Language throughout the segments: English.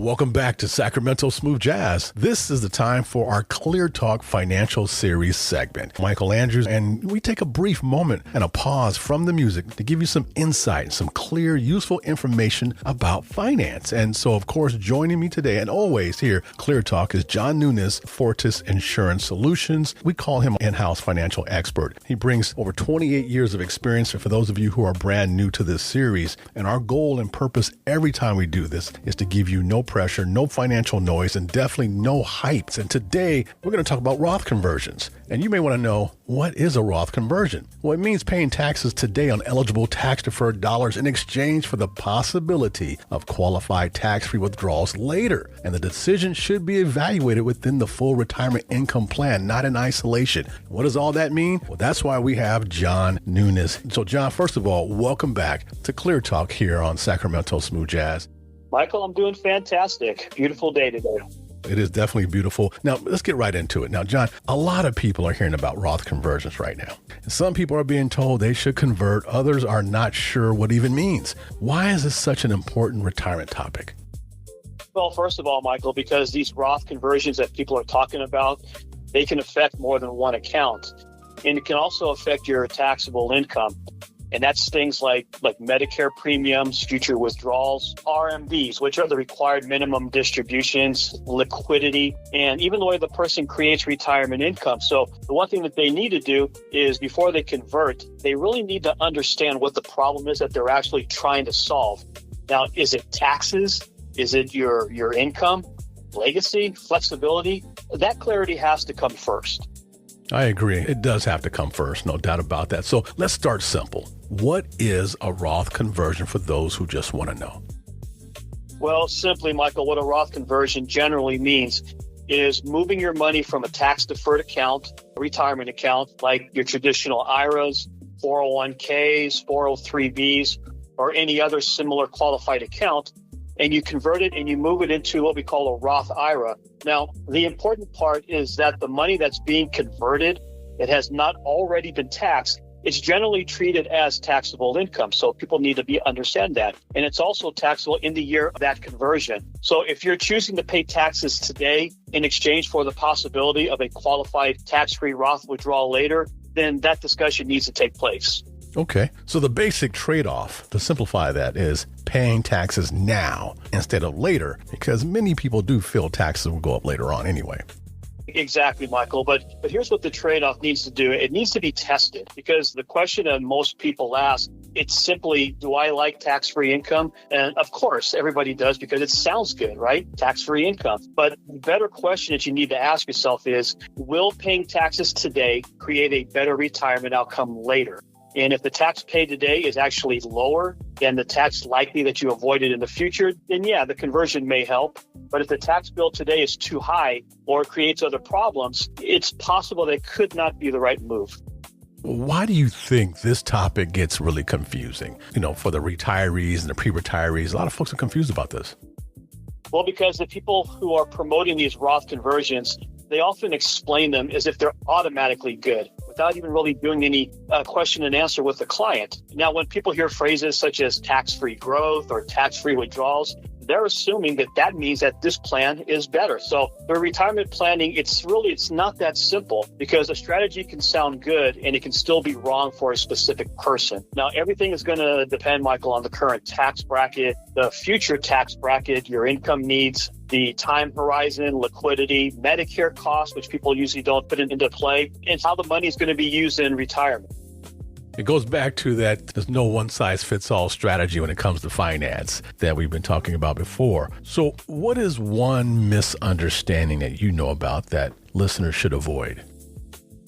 welcome back to Sacramento Smooth Jazz. This is the time for our Clear Talk Financial Series segment. Michael Andrews, and we take a brief moment and a pause from the music to give you some insight, some clear, useful information about finance. And so, of course, joining me today and always here, Clear Talk, is John Nunes, Fortis Insurance Solutions. We call him an in-house financial expert. He brings over 28 years of experience for those of you who are brand new to this series. And our goal and purpose every time we do this is to give you no pressure, no financial noise, and definitely no hypes. And today we're going to talk about Roth conversions. And you may want to know, what is a Roth conversion? Well, it means paying taxes today on eligible tax-deferred dollars in exchange for the possibility of qualified tax-free withdrawals later. And the decision should be evaluated within the full retirement income plan, not in isolation. What does all that mean? Well, that's why we have John Nunes. So, John, first of all, welcome back to Clear Talk here on Sacramento Smooth Jazz. Michael, I'm doing fantastic. Beautiful day today. It is definitely beautiful. Now, let's get right into it. Now, John, a lot of people are hearing about Roth conversions right now. And some people are being told they should convert. Others are not sure what it even means. Why is this such an important retirement topic? Well, first of all, Michael, because these Roth conversions that people are talking about, they can affect more than one account. And it can also affect your taxable income. And that's things like Medicare premiums, future withdrawals, RMDs, which are the required minimum distributions, liquidity, and even the way the person creates retirement income. So the one thing that they need to do is before they convert, they really need to understand what the problem is that they're actually trying to solve. Now, is it taxes? Is it your income, legacy, flexibility? That clarity has to come first. I agree. It does have to come first, no doubt about that. So let's start simple. What is a Roth conversion for those who just want to know? Well, simply, Michael, what a Roth conversion generally means is moving your money from a tax-deferred account, a retirement account, like your traditional IRAs, 401ks, 403bs, or any other similar qualified account, and you convert it and you move it into what we call a Roth IRA. Now, the important part is that the money that's being converted, it has not already been taxed. It's generally treated as taxable income. So people need to understand that. And it's also taxable in the year of that conversion. So if you're choosing to pay taxes today in exchange for the possibility of a qualified tax-free Roth withdrawal later, then that discussion needs to take place. Okay. So the basic trade-off, to simplify that, is paying taxes now instead of later, because many people do feel taxes will go up later on anyway. Exactly, Michael. But here's what the trade-off needs to do. It needs to be tested, because the question that most people ask, it's simply, do I like tax-free income? And of course, everybody does, because it sounds good, right? Tax-free income. But the better question that you need to ask yourself is, will paying taxes today create a better retirement outcome later? And if the tax paid today is actually lower than the tax likely that you avoided in the future, then yeah, the conversion may help. But if the tax bill today is too high or creates other problems, it's possible that it could not be the right move. Why do you think this topic gets really confusing? For the retirees and the pre-retirees, a lot of folks are confused about this. Well, because the people who are promoting these Roth conversions, they often explain them as if they're automatically good without even really doing any question and answer with the client. Now, when people hear phrases such as tax-free growth or tax-free withdrawals, they're assuming that means that this plan is better. So the retirement planning, it's not that simple, because a strategy can sound good and it can still be wrong for a specific person. Now, everything is going to depend, Michael, on the current tax bracket, the future tax bracket, your income needs, the time horizon, liquidity, Medicare costs, which people usually don't put into play, and how the money is going to be used in retirement. It goes back to that there's no one-size-fits-all strategy when it comes to finance that we've been talking about before. So what is one misunderstanding that you know about that listeners should avoid?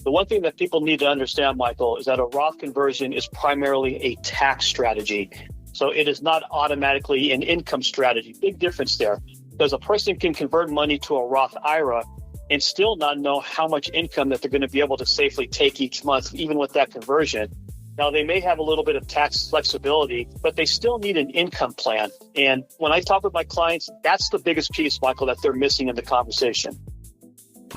The one thing that people need to understand, Michael, is that a Roth conversion is primarily a tax strategy. So it is not automatically an income strategy. Big difference there. Because a person can convert money to a Roth IRA and still not know how much income that they're going to be able to safely take each month, even with that conversion. Now, they may have a little bit of tax flexibility, but they still need an income plan. And when I talk with my clients, that's the biggest piece, Michael, that they're missing in the conversation.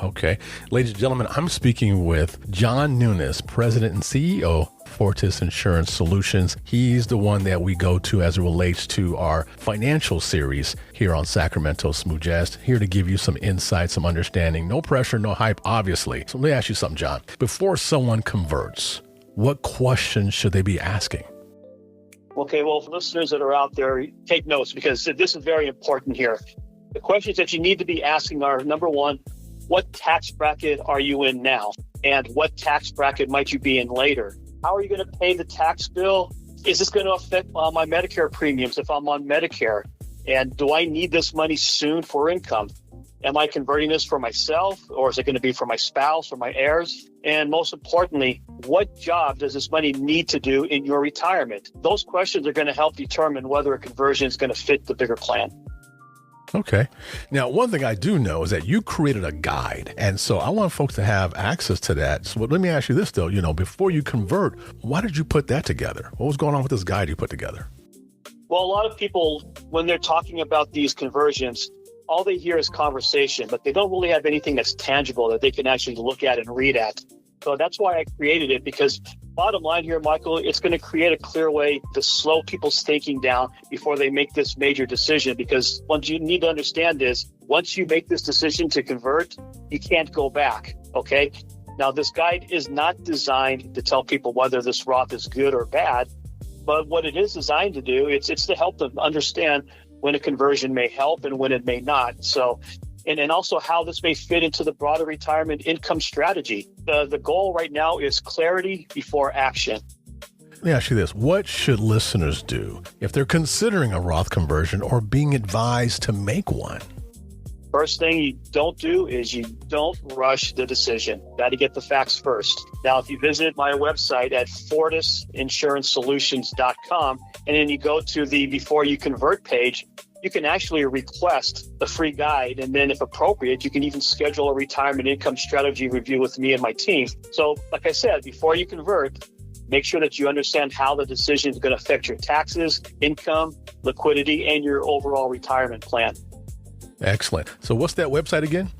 Okay. Ladies and gentlemen, I'm speaking with John Nunes, President and CEO Fortis Insurance Solutions. He's the one that we go to as it relates to our financial series here on Sacramento Smooth Jazz, here to give you some insight, some understanding. No pressure, no hype, obviously. So let me ask you something, John. Before someone converts, what questions should they be asking? Okay, well, for listeners that are out there, take notes because this is very important here. The questions that you need to be asking are, number one, what tax bracket are you in now? And what tax bracket might you be in later? How are you going to pay the tax bill? Is this going to affect my Medicare premiums if I'm on Medicare? And do I need this money soon for income? Am I converting this for myself, or is it going to be for my spouse or my heirs? And most importantly, what job does this money need to do in your retirement? Those questions are going to help determine whether a conversion is going to fit the bigger plan. Okay. Now, one thing I do know is that you created a guide. And so I want folks to have access to that. So let me ask you this, though. Before you convert, why did you put that together? What was going on with this guide you put together? Well, a lot of people, when they're talking about these conversions, all they hear is conversation, but they don't really have anything that's tangible that they can actually look at and read at. So that's why I created it, because bottom line here, Michael, it's going to create a clear way to slow people's thinking down before they make this major decision. Because what you need to understand is once you make this decision to convert, you can't go back. Okay. Now, this guide is not designed to tell people whether this Roth is good or bad, but what it is designed to do, it's to help them understand when a conversion may help and when it may not. So, and also how this may fit into the broader retirement income strategy. The goal right now is clarity before action. Let me ask you this. What should listeners do if they're considering a Roth conversion or being advised to make one? First thing you don't do is you don't rush the decision. Got to get the facts first. Now, if you visit my website at fortisinsurancesolutions.com and then you go to the Before You Convert page, you can actually request the free guide. And then if appropriate, you can even schedule a retirement income strategy review with me and my team. So like I said, before you convert, make sure that you understand how the decision is going to affect your taxes, income, liquidity, and your overall retirement plan. Excellent. So what's that website again?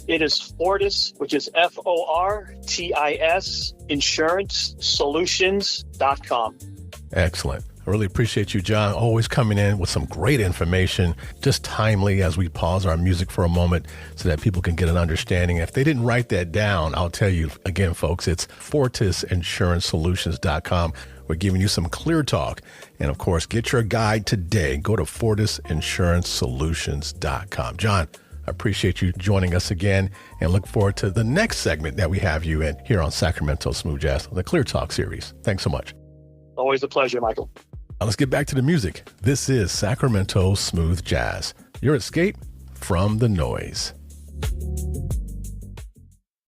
It is Fortis, which is FORTIS, insurancesolutions.com. Excellent. I really appreciate you, John, always coming in with some great information, just timely as we pause our music for a moment so that people can get an understanding. If they didn't write that down, I'll tell you again, folks, it's fortisinsurancesolutions.com. We're giving you some clear talk. And of course, get your guide today. Go to fortisinsurancesolutions.com. John, I appreciate you joining us again and look forward to the next segment that we have you in here on Sacramento Smooth Jazz, the Clear Talk series. Thanks so much. Always a pleasure, Michael. Now let's get back to the music. This is Sacramento Smooth Jazz, your escape from the noise.